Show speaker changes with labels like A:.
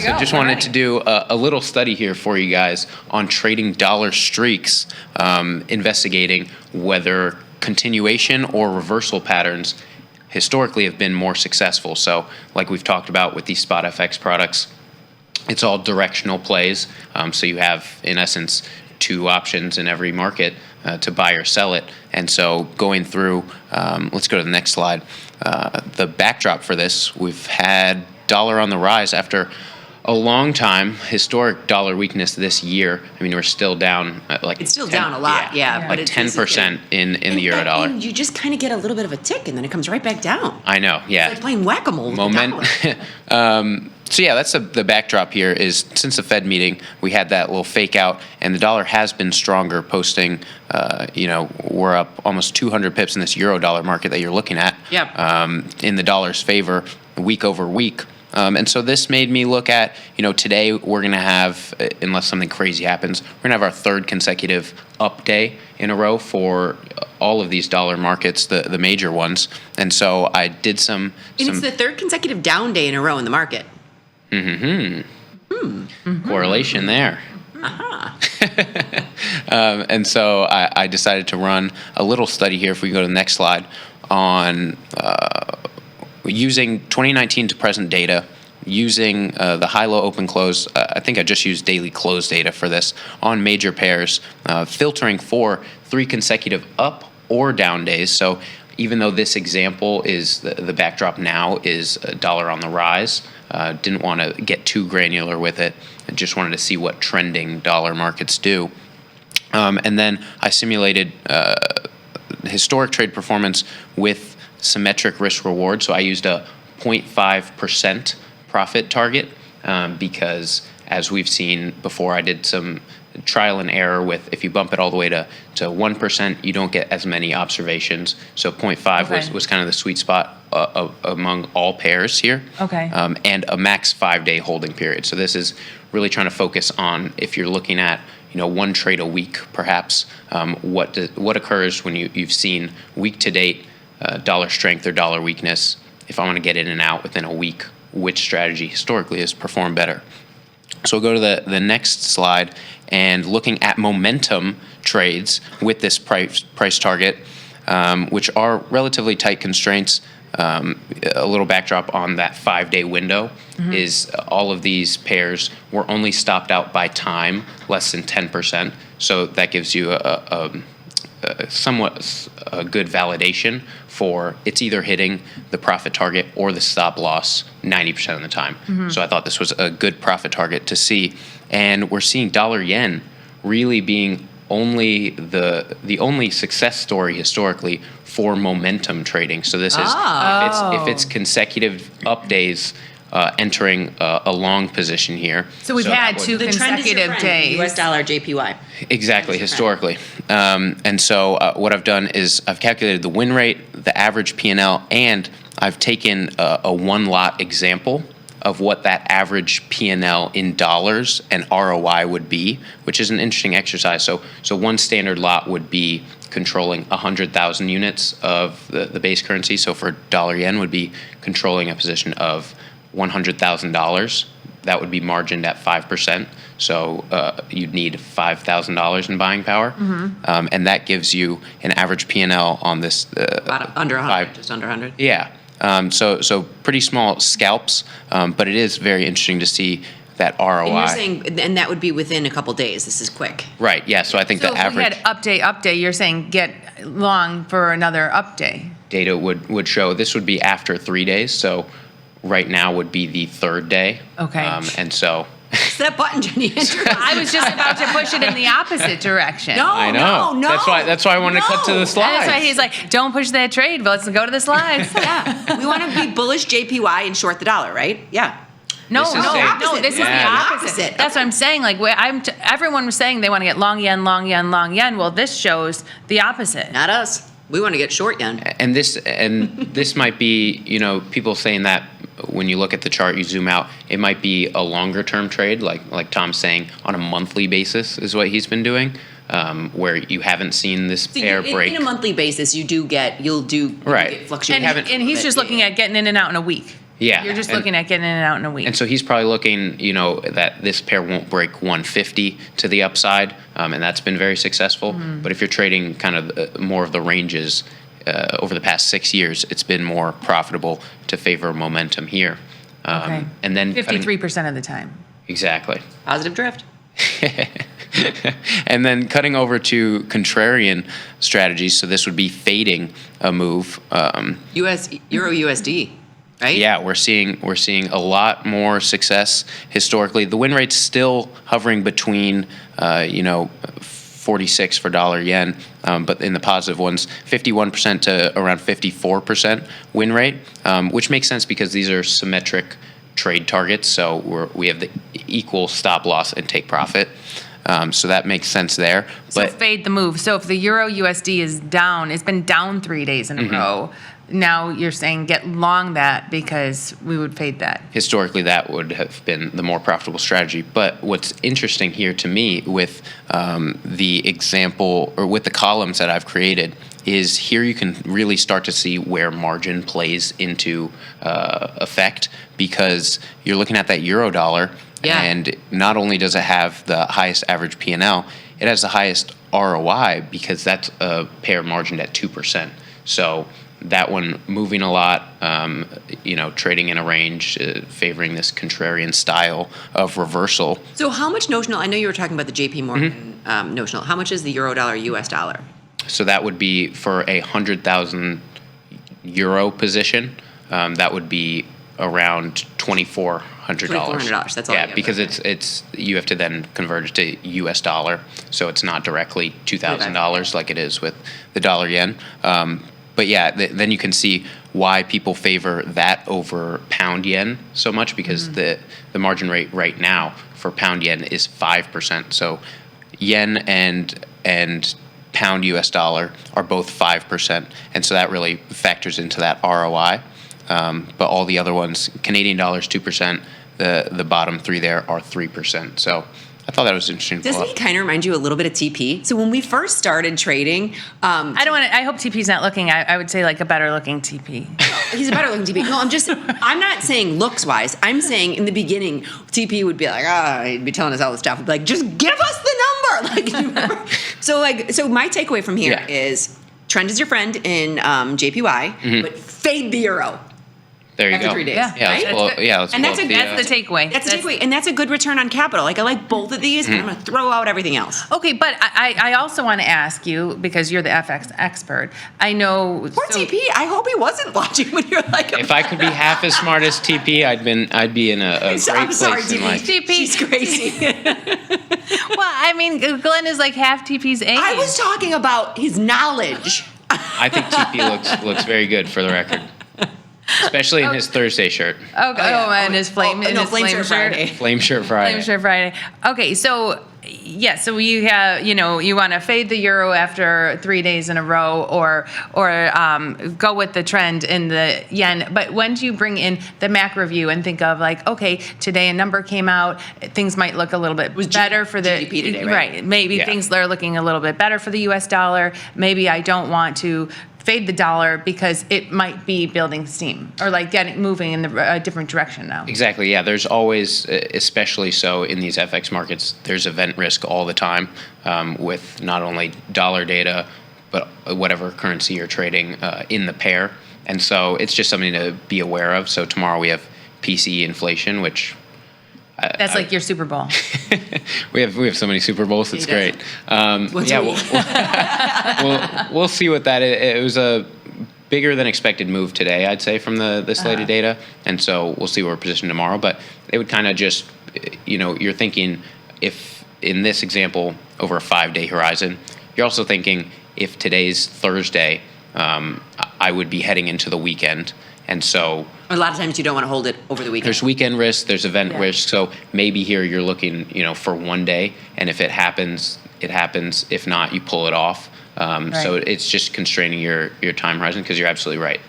A: Yeah, so just wanted to do a little study here for you guys on trading dollar streaks, investigating whether continuation or reversal patterns historically have been more successful. So like we've talked about with these spot FX products, it's all directional plays. So you have, in essence, two options in every market to buy or sell it. And so going through, let's go to the next slide. The backdrop for this, we've had dollar on the rise after a long time, historic dollar weakness this year. I mean, we're still down
B: it's still down a lot, yeah.
A: But like 10% in the euro dollar.
B: And you just kind of get a little bit of a tick, and then it comes right back down.
A: I know, yeah.
B: It's like playing whack-a-mole.
A: So yeah, that's the backdrop here is since the Fed meeting, we had that little fake out, and the dollar has been stronger, posting, we're up almost 200 pips in this euro dollar market that you're looking at.
B: Yep.
A: In the dollar's favor, week over week. And so this made me look at, today we're going to have, unless something crazy happens, we're going to have our third consecutive up day in a row for all of these dollar markets, the major ones. And so I did some...
B: And it's the third consecutive down day in a row in the market.
A: Correlation there.
B: Uh-huh.
A: And so I decided to run a little study here, if we go to the next slide, on using 2019 to present data, using the high-low open close. I think I just used daily close data for this on major pairs, filtering for 3 consecutive up or down days. So even though this example is the backdrop now is a dollar on the rise, didn't want to get too granular with it. I just wanted to see what trending dollar markets do. And then I simulated historic trade performance with symmetric risk reward. So I used a 0.5% profit target because, as we've seen before, I did some trial and error with if you bump it all the way to 1%, you don't get as many observations. So 0.5 was kind of the sweet spot among all pairs here.
C: Okay.
A: And a max 5-day holding period. So this is really trying to focus on if you're looking at one trade a week, perhaps what occurs when you've seen week to date dollar strength or dollar weakness. If I want to get in and out within a week, which strategy historically has performed better? So we'll go to the next slide and looking at momentum trades with this price target, which are relatively tight constraints. A little backdrop on that 5-day window is all of these pairs were only stopped out by time, less than 10%. So that gives you a somewhat good validation for it's either hitting the profit target or the stop loss 90% of the time. So I thought this was a good profit target to see. And we're seeing dollar yen really being only the only success story historically for momentum trading. So this is if it's consecutive up days entering a long position here.
C: So we've had 2 consecutive days.
B: US dollar JPY.
A: Exactly, historically. And so what I've done is I've calculated the win rate, the average P&L, and I've taken a one lot example of what that average P&L in dollars and ROI would be, which is an interesting exercise. So one standard lot would be controlling 100,000 units of the base currency. So for dollar yen would be controlling a position of $100,000. That would be margined at 5%. So you'd need $5,000 in buying power, and that gives you an average P&L on this
B: About under 100, just under 100.
A: Yeah. So pretty small scalps, but it is very interesting to see that ROI.
B: And you're saying, and that would be within a couple days. This is quick.
A: Right. Yeah. So I think
C: So
A: the
C: if
A: average
C: we had up day, you're saying get long for another up day.
A: data would show this would be after 3 days. So right now would be the 3rd day.
C: Okay.
A: And so.
B: It's that button, Jenny.
C: I was just about to push it in the opposite direction.
B: No,
A: I know.
B: no.
A: That's why I wanted to cut to the slides.
C: That's why he's like, don't push that trade, but let's go to the slides.
B: Yeah. We want to be bullish JPY and short the dollar, right? Yeah.
C: No,
A: This is
C: no,
A: the
C: no.
B: opposite.
C: This is
A: Yeah.
C: the opposite.
B: Opposite.
C: That's what I'm saying. Like, everyone was saying they want to get long yen, long yen, long yen. Well, this shows the opposite.
B: Not us. We want to get short yen.
A: And this might be, people saying that when you look at the chart, you zoom out, it might be a longer term trade, like Tom's saying, on a monthly basis is what he's been doing, where you haven't seen this pair break.
B: In a monthly basis, you'll do
A: Right.
B: get fluctuation.
C: And he's just looking at getting in and out in a week.
A: Yeah.
C: You're just
A: and-
C: looking at getting in and out in a week.
A: And so he's probably looking, that this pair won't break 150 to the upside, and that's been very successful. But if you're trading kind of more of the ranges over the past 6 years, it's been more profitable to favor momentum here.
C: Okay.
A: And then
C: 53% of the time.
A: Exactly.
B: Positive drift.
A: And then cutting over to contrarian strategies, so this would be fading a move.
B: Euro USD, right?
A: Yeah, we're seeing a lot more success historically. The win rate's still hovering between 46 for dollar yen, but in the positive ones, 51% to around 54% win rate, which makes sense because these are symmetric trade targets. So we have the equal stop loss and take profit. So that makes sense there.
C: So fade the move. So if the Euro USD is down, it's been down 3 days in a row. Now you're saying get long that because we would fade that.
A: Historically, that would have been the more profitable strategy. But what's interesting here to me with the example or with the columns that I've created is here you can really start to see where margin plays into effect, because you're looking at that euro dollar.
B: Yeah.
A: And not only does it have the highest average P&L, it has the highest ROI because that's a pair margined at 2%. So that one moving a lot, trading in a range, favoring this contrarian style of reversal.
B: So how much notional? I know you were talking about the JP Morgan notional. How much is the euro dollar US dollar?
A: So that would be for a 100,000 euro position. That would be around $2,400.
B: $2,400. That's all.
A: Yeah, because it's you have to then convert it to U.S. dollar, so it's not directly $2,000 like it is with the dollar yen. But yeah, then you can see why people favor that over pound yen so much, because the margin rate right now for pound yen is 5%. So yen and pound U.S. dollar are both 5%, and so that really factors into that ROI. But all the other ones, Canadian dollars 2%, the bottom three there are 3%. So I thought that was interesting.
B: Doesn't he kind of remind you a little bit of TP? So when we first started trading,
C: I hope TP's not looking. I would say like a better looking TP.
B: he's a better looking TP. No, I'm not saying looks wise. I'm saying in the beginning, TP would be like, he'd be telling us all this stuff. He'd be like, just give us the number. Like, you remember? So my takeaway from here is trend is your friend in JPY, but fade the euro.
A: There you
B: after
A: go.
B: 3 days.
C: Yeah.
B: Right?
A: Let's
B: And
A: pull
B: that's
A: up
C: That's the takeaway.
B: That's the takeaway, and that's a good return on capital. Like I like both of these, and I'm going to throw out everything else.
C: Okay, but I also want to ask you, because you're the FX expert. I know.
B: Poor TP. I hope he wasn't watching when you're like.
A: If I could be half as smart as TP, I'd be in a great
B: I'm sorry,
A: place in
B: TP.
A: life.
C: TP.
B: She's crazy.
C: Well, I mean, Glenn is like half TP's age.
B: I was talking about his knowledge.
A: I think TP looks very good for the record, especially in his Thursday shirt,
C: And his flame
B: Shirt Friday.
A: flame shirt Friday.
C: Flame Shirt Friday. Okay, so so you have, you want to fade the euro after 3 days in a row, or go with the trend in the yen. But when do you bring in the macro view and think of like, okay, today a number came out, things might look a little bit better for the
B: GDP today, right?
C: Maybe things are looking a little bit better for the U.S. dollar. Maybe I don't want to fade the dollar because it might be building steam or like moving in a different direction now.
A: Exactly. Yeah. There's always, especially so in these FX markets, there's event risk all the time with not only dollar data, but whatever currency you're trading in the pair. And so it's just something to be aware of. So tomorrow we have PCE inflation, which
C: That's like your Super Bowl.
A: we have so many Super Bowls. It's great. We'll see what that is. It was a bigger than expected move today, I'd say, from the slated data, and so we'll see where we're positioned tomorrow. But it would kind of just, you're thinking if in this example over a 5-day horizon, you're also thinking if today's Thursday, I would be heading into the weekend. And so
B: a lot of times you don't want to hold it over the weekend.
A: There's weekend risk, there's event risk. So maybe here you're looking, for 1 day, and if it happens, it happens. If not, you pull it off. So it's just constraining your time horizon, because you're absolutely right.